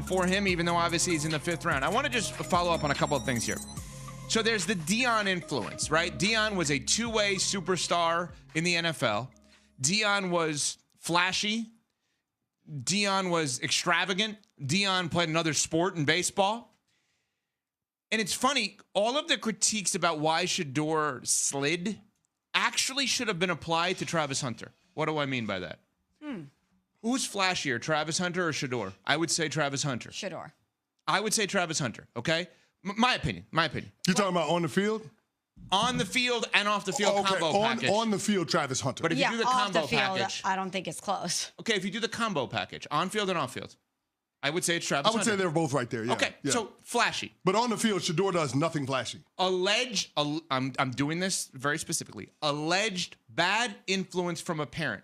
waiting for him, even though obviously he's in the 5th round. I want to just follow up on a couple of things here. So there's the Deion influence, right? Deion was a two-way superstar in the NFL. Deion was flashy. Deion was extravagant. Deion played another sport in baseball. And it's funny, all of the critiques about why Shedeur slid actually should have been applied to Travis Hunter. What do I mean by that? Who's flashier, Travis Hunter or Shedeur? I would say Travis Hunter. Shedeur. I would say Travis Hunter, okay? My opinion. You're talking about on the field? On the field and off the field combo package. On the field, Travis Hunter. But if you do the combo off the field, package. I don't think it's close. Okay, if you do the combo package, on field and off field, I would say it's Travis Hunter. I would say they're both right there, yeah. Okay, so flashy. But on the field, Shedeur does nothing flashy. I'm doing this very specifically. Alleged bad influence from a parent.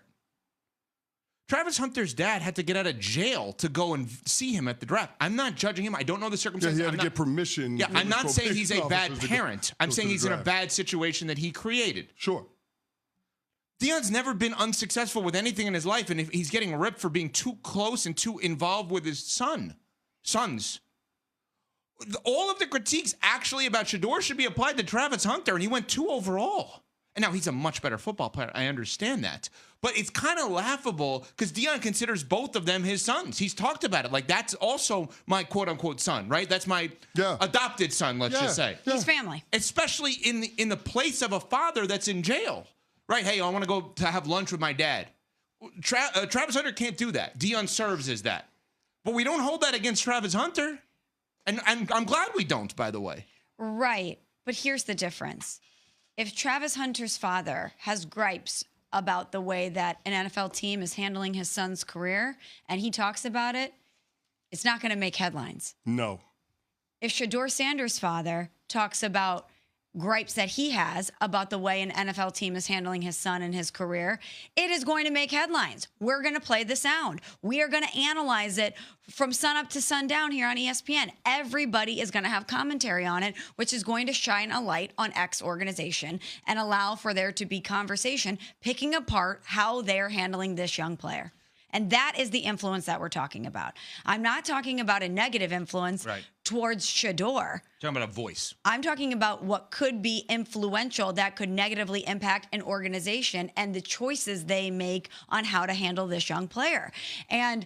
Travis Hunter's dad had to get out of jail to go and see him at the draft. I'm not judging him. I don't know the circumstances. Yeah, he had to get permission. Yeah, I'm not saying he's a bad parent. I'm saying he's in a bad situation that he created. Sure. Deion's never been unsuccessful with anything in his life, and he's getting ripped for being too close and too involved with his sons. All of the critiques actually about Shedeur should be applied to Travis Hunter, and he went 2 overall. And now he's a much better football player. I understand that. But it's kind of laughable because Deion considers both of them his sons. He's talked about it. Like, that's also my quote-unquote son, right? That's my adopted son, let's just say. He's family. Especially in the place of a father that's in jail. Right? Hey, I want to go to have lunch with my dad. Travis Hunter can't do that. Deion serves as that. But we don't hold that against Travis Hunter. And I'm glad we don't, by the way. Right. But here's the difference. If Travis Hunter's father has gripes about the way that an NFL team is handling his son's career and he talks about it, it's not going to make headlines. No. If Shedeur Sanders' father talks about gripes that he has about the way an NFL team is handling his son and his career, it is going to make headlines. We're going to play the sound. We are going to analyze it from sunup to sundown here on ESPN. Everybody is going to have commentary on it, which is going to shine a light on X organization and allow for there to be conversation picking apart how they're handling this young player. And that is the influence that we're talking about. I'm not talking about a negative influence towards Shedeur. Talking about a voice. I'm talking about what could be influential that could negatively impact an organization and the choices they make on how to handle this young player. And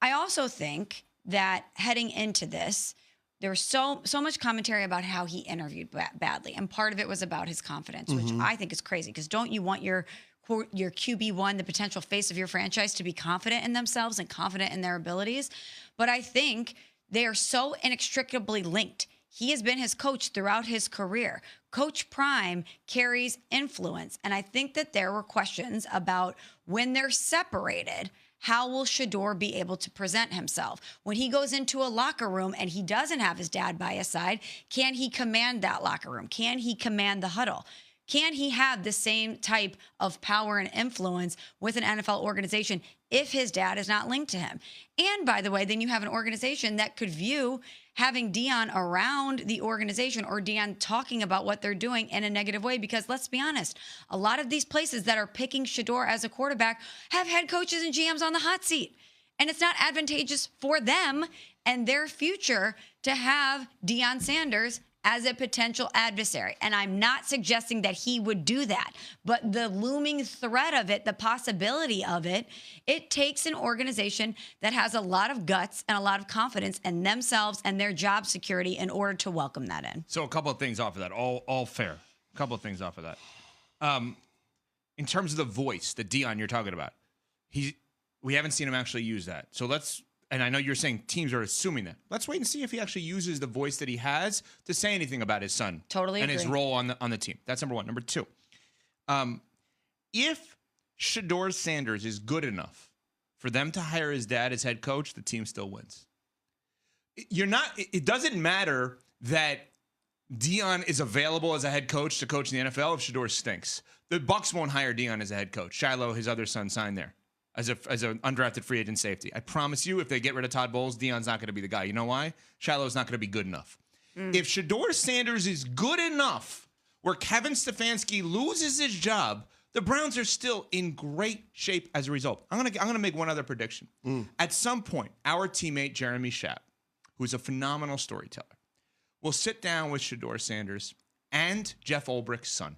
I also think that heading into this, there was so much commentary about how he interviewed badly. And part of it was about his confidence, which I think is crazy. Because don't you want your QB1, the potential face of your franchise, to be confident in themselves and confident in their abilities? But I think they are so inextricably linked. He has been his coach throughout his career. Coach Prime carries influence. And I think that there were questions about when they're separated, how will Shedeur be able to present himself? When he goes into a locker room and he doesn't have his dad by his side, can he command that locker room? Can he command the huddle? Can he have the same type of power and influence with an NFL organization if his dad is not linked to him? And by the way, then you have an organization that could view having Deion around the organization or Deion talking about what they're doing in a negative way. Because let's be honest, a lot of these places that are picking Shedeur as a quarterback have head coaches and GMs on the hot seat. And it's not advantageous for them and their future to have Deion Sanders as a potential adversary. And I'm not suggesting that he would do that, but the looming threat of it, the possibility of it, it takes an organization that has a lot of guts and a lot of confidence in themselves and their job security in order to welcome that in. So a couple of things off of that, all fair. A couple of things off of that. In terms of the voice, the Deion you're talking about, we haven't seen him actually use that. So and I know you're saying teams are assuming that. Let's wait and see if he actually uses the voice that he has to say anything about his son. Totally and agree. his role on the team. That's number one. Number two, if Shedeur Sanders is good enough for them to hire his dad as head coach, the team still wins. It doesn't matter that Deion is available as a head coach to coach in the NFL if Shedeur stinks. The Bucs won't hire Deion as a head coach. Shiloh, his other son, signed there as an undrafted free agent safety. I promise you, if they get rid of Todd Bowles, Deion's not going to be the guy. You know why? Shiloh's not going to be good enough. If Shedeur Sanders is good enough where Kevin Stefanski loses his job, The Browns are still in great shape as a result. I'm gonna make one other prediction. At some point, our teammate Jeremy Sharpe, who's a phenomenal storyteller, will sit down with Shedeur Sanders and Jeff Ulbricht's son,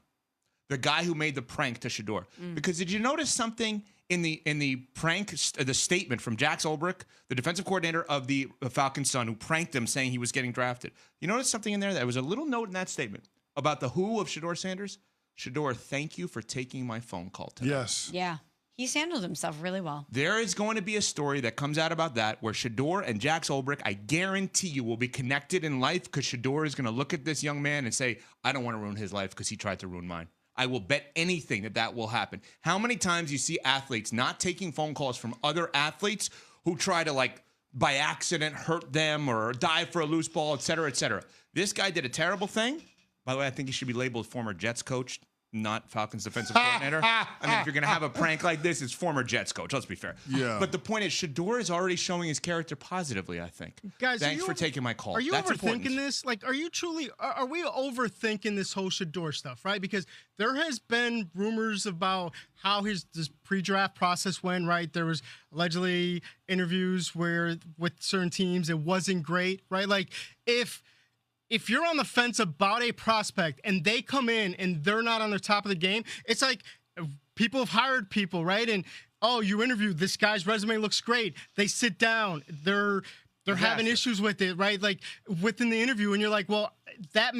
the guy who made the prank to Shedeur. Because did you notice something in the prank, the statement from Jax Ulbrich, the defensive coordinator of the Falcons' son, who pranked him saying he was getting drafted? You notice something in there? There was a little note in that statement about the who of Shedeur Sanders. Shedeur, thank you for taking my phone call today. Yes. Yeah. He's handled himself really well. There is going to be a story that comes out about that where Shedeur and Jax Ulbrich, I guarantee you, will be connected in life because Shedeur is going to look at this young man and say, I don't want to ruin his life because he tried to ruin mine. I will bet anything that will happen. How many times you see athletes not taking phone calls from other athletes who try to, like, by accident hurt them or dive for a loose ball, et cetera, et cetera. This guy did a terrible thing. By the way, I think he should be labeled former Jets coach, not Falcons defensive coordinator. I mean, if you're going to have a prank like this, it's former Jets coach. Let's be fair. Yeah. But the point is, Shedeur is already showing his character positively, I think. Guys, thanks for taking my call. Are you That's overthinking important. this? Like, are we overthinking this whole Shedeur stuff, right? Because there has been rumors about how this pre-draft process went, right? There was allegedly interviews where with certain teams it wasn't great, right? Like, if you're on the fence about a prospect and they come in and they're not on the top of the game, it's like people have hired people, right? And, oh, you interviewed this guy's resume looks great. They sit down. They're having issues with it, right? Like within the interview, and you're like, well, that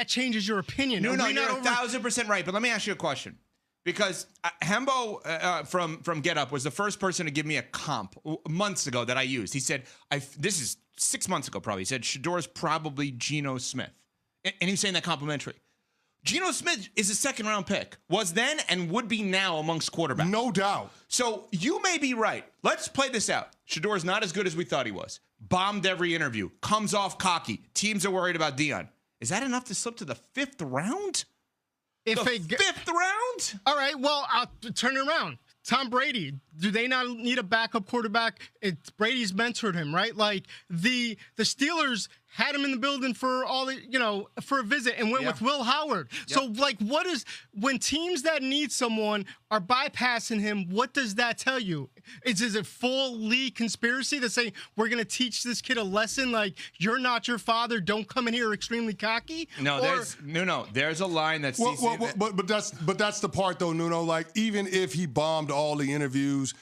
changes your opinion. No, you're 1,000% right. But let me ask you a question. Because Hembo from Get Up was the first person to give me a comp months ago that I used. He said, this is 6 months ago probably. He said, Shedeur's probably Geno Smith. And he was saying that complimentary. Geno Smith is a second-round pick. Was then and would be now amongst quarterbacks. No doubt. So you may be right. Let's play this out. Shedeur's not as good as we thought he was. Bombed every interview. Comes off cocky. Teams are worried about Dion. Is that enough to slip to the 5th round? Fifth round? All right, well, I'll turn it around. Tom Brady, do they not need a backup quarterback? Brady's mentored him, right? Like the Steelers had him in the building for for a visit and went with Will Howard. Yep. So like, when teams that need someone are bypassing him, what does that tell you? Is it full league conspiracy to say we're going to teach this kid a lesson? Like, you're not your father. Don't come in here extremely cocky. No, there's a line that's but that's the part though, Nuno. Like, even if he bombed all the interviews,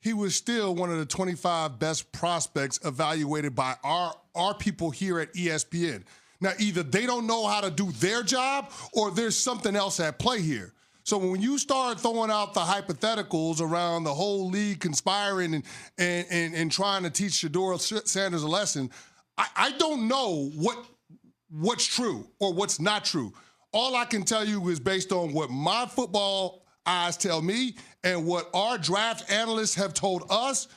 he was still one of the 25 best prospects evaluated by our people here at ESPN. Now, either they don't know how to do their job or there's something else at play here. So when you start throwing out the hypotheticals around the whole league conspiring and trying to teach Shedeur Sanders a lesson, I don't know what's true or what's not true. All I can tell you is based on what my football eyes tell me and what our draft analysts have told us,